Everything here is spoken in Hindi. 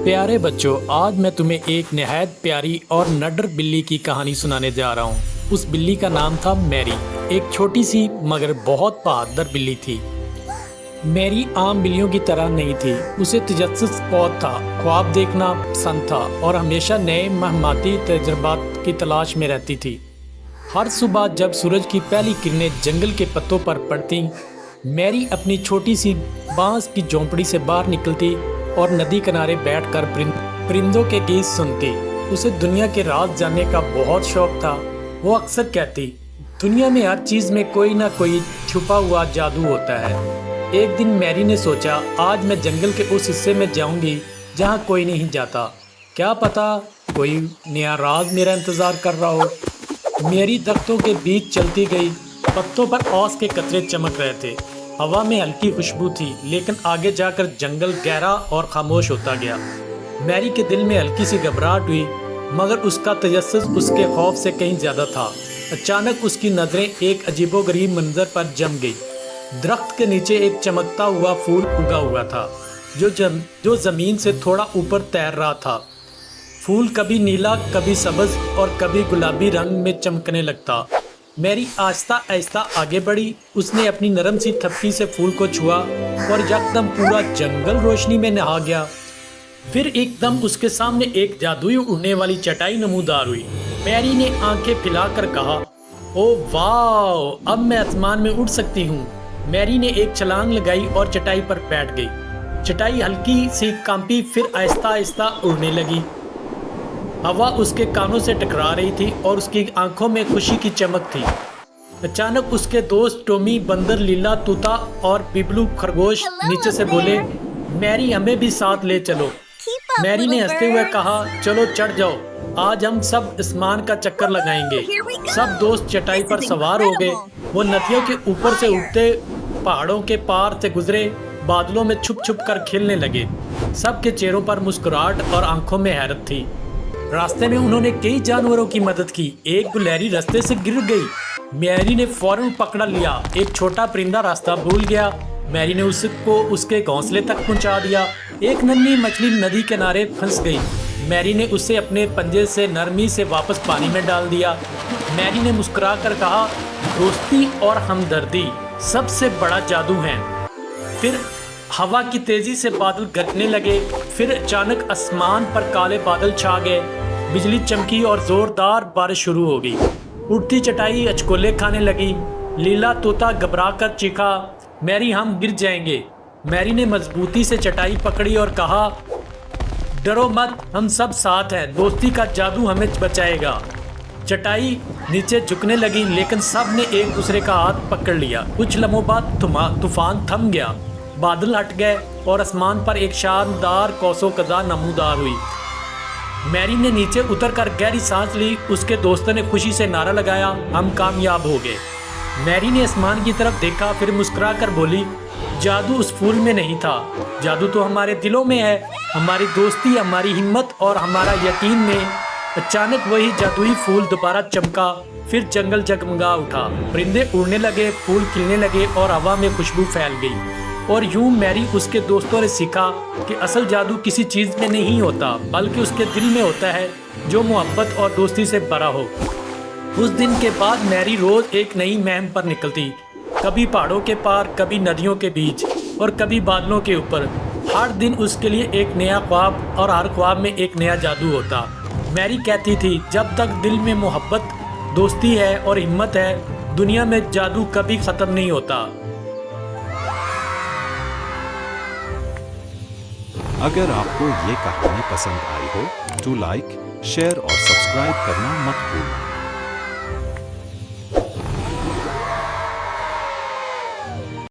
प्यारे बच्चों, आज मैं तुम्हें एक निहायत प्यारी और नडर बिल्ली की कहानी सुनाने जा रहा हूँ। उस बिल्ली का नाम था मैरी। एक छोटी सी मगर बहुत बहादुर बिल्ली थी। मैरी आम बिल्लियों की तरह नहीं थी। उसे तजस्सुस बहुत था, ख्वाब देखना पसंद था और हमेशा नए महमाती तजुर्बात की तलाश में रहती थी। हर सुबह जब सूरज की पहली किरणें जंगल के पत्तों पर पड़ती, मैरी अपनी छोटी सी बांस की झोंपड़ी से बाहर निकलती और नदी किनारे बैठकर परिंदों के गीत सुनती। उसे दुनिया के राज जानने का बहुत शौक था। वो अक्सर कहती, दुनिया में हर चीज़ में कोई ना कोई छुपा हुआ जादू होता है। एक दिन मैरी ने सोचा, आज मैं जंगल के उस हिस्से में जाऊंगी जहाँ कोई नहीं जाता। क्या पता कोई नया राज मेरा इंतज़ार कर रहा हो। मैरी दरख्तों के बीच चलती गई। पत्तों पर औस के कतरे चमक रहे थे। हवा में हल्की खुशबू थी, लेकिन आगे जाकर जंगल गहरा और खामोश होता गया। मैरी के दिल में हल्की सी घबराहट हुई, मगर उसका तजस्सुस उसके खौफ से कहीं ज़्यादा था। अचानक उसकी नज़रें एक अजीबोगरीब मंजर पर जम गई। दरख्त के नीचे एक चमकता हुआ फूल उगा हुआ था, जो ज़मीन से थोड़ा ऊपर तैर रहा था। फूल कभी नीला, कभी सब्ज और कभी गुलाबी रंग में चमकने लगता। मैरी आहिस्ता आहिस्ता आगे बढ़ी। उसने अपनी नरम सी थपकी से फूल को छुआ और यकदम पूरा जंगल रोशनी में नहा गया। फिर एकदम उसके सामने एक जादुई उड़ने वाली चटाई नमूदार हुई। मैरी ने आंखें फैलाकर कहा, ओह वाह, अब मैं आसमान में उड़ सकती हूँ। मैरी ने एक छलांग लगाई और चटाई पर बैठ गई। चटाई हल्की सी कांपी, फिर आहिस्ता आहिस्ता उड़ने लगी। हवा उसके कानों से टकरा रही थी और उसकी आंखों में खुशी की चमक थी। अचानक उसके दोस्त टॉमी, बंदर, लीला, तूता और बिबलू खरगोश नीचे से बोले, मैरी हमें भी साथ ले चलो। मैरी ने हंसते हुए कहा, चलो चढ़ जाओ, आज हम सब आसमान का चक्कर लगाएंगे। सब दोस्त चटाई पर सवार हो गए। वो नदियों के ऊपर से उठते, पहाड़ों के पार से गुजरे, बादलों में छुप छुप कर खेलने लगे। सबके चेहरों पर मुस्कुराहट और आंखों में हैरत थी। रास्ते में उन्होंने कई जानवरों की मदद की। एक गुलहरी रास्ते से गिर गई। मैरी ने फौरन पकड़ लिया। एक छोटा परिंदा रास्ता भूल गया। मैरी ने उसको उसके घोंसले तक पहुंचा दिया। एक नन्ही मछली नदी किनारे फंस गई। मैरी ने उसे अपने पंजे से नरमी से वापस पानी में डाल दिया। मैरी ने मुस्कुराकर कहा, दोस्ती और हमदर्दी सबसे बड़ा जादू है। फिर हवा की तेजी से बादल गरजने लगे। फिर अचानक आसमान पर काले बादल छा गए। बिजली चमकी और जोरदार बारिश शुरू हो गई। उड़ती चटाई अचकोले खाने लगी। लीला तोता घबरा कर चीखा, मैरी हम गिर जाएंगे। मैरी ने मजबूती से चटाई पकड़ी और कहा, डरो मत, हम सब साथ हैं, दोस्ती का जादू हमें बचाएगा। चटाई नीचे झुकने लगी, लेकिन सब ने एक दूसरे का हाथ पकड़ लिया। कुछ लम्हों बाद तूफान थम गया। बादल हट गए और आसमान पर एक शानदार कौसो-कज़ा नमूदार हुई। मैरी ने नीचे उतरकर गहरी सांस ली। उसके दोस्तों ने खुशी से नारा लगाया, हम कामयाब हो गए। मैरी ने आसमान की तरफ देखा, फिर मुस्कुराकर बोली, जादू उस फूल में नहीं था, जादू तो हमारे दिलों में है, हमारी दोस्ती, हमारी हिम्मत और हमारा यकीन में। अचानक वही जादुई फूल दोबारा चमका। फिर जंगल जगमगा उठा। परिंदे उड़ने लगे, फूल खिलने लगे और हवा में खुशबू फैल गई। और यूं मैरी उसके दोस्तों ने सीखा कि असल जादू किसी चीज़ में नहीं होता, बल्कि उसके दिल में होता है, जो मोहब्बत और दोस्ती से भरा हो। उस दिन के बाद मैरी रोज़ एक नई मुहिम पर निकलती, कभी पहाड़ों के पार, कभी नदियों के बीच और कभी बादलों के ऊपर। हर दिन उसके लिए एक नया ख्वाब और हर ख्वाब में एक नया जादू होता। मैरी कहती थी, जब तक दिल में मोहब्बत, दोस्ती है और हिम्मत है, दुनिया में जादू कभी ख़त्म नहीं होता। अगर आपको ये कहानी पसंद आई हो तो लाइक, शेयर और सब्सक्राइब करना मत भूलना।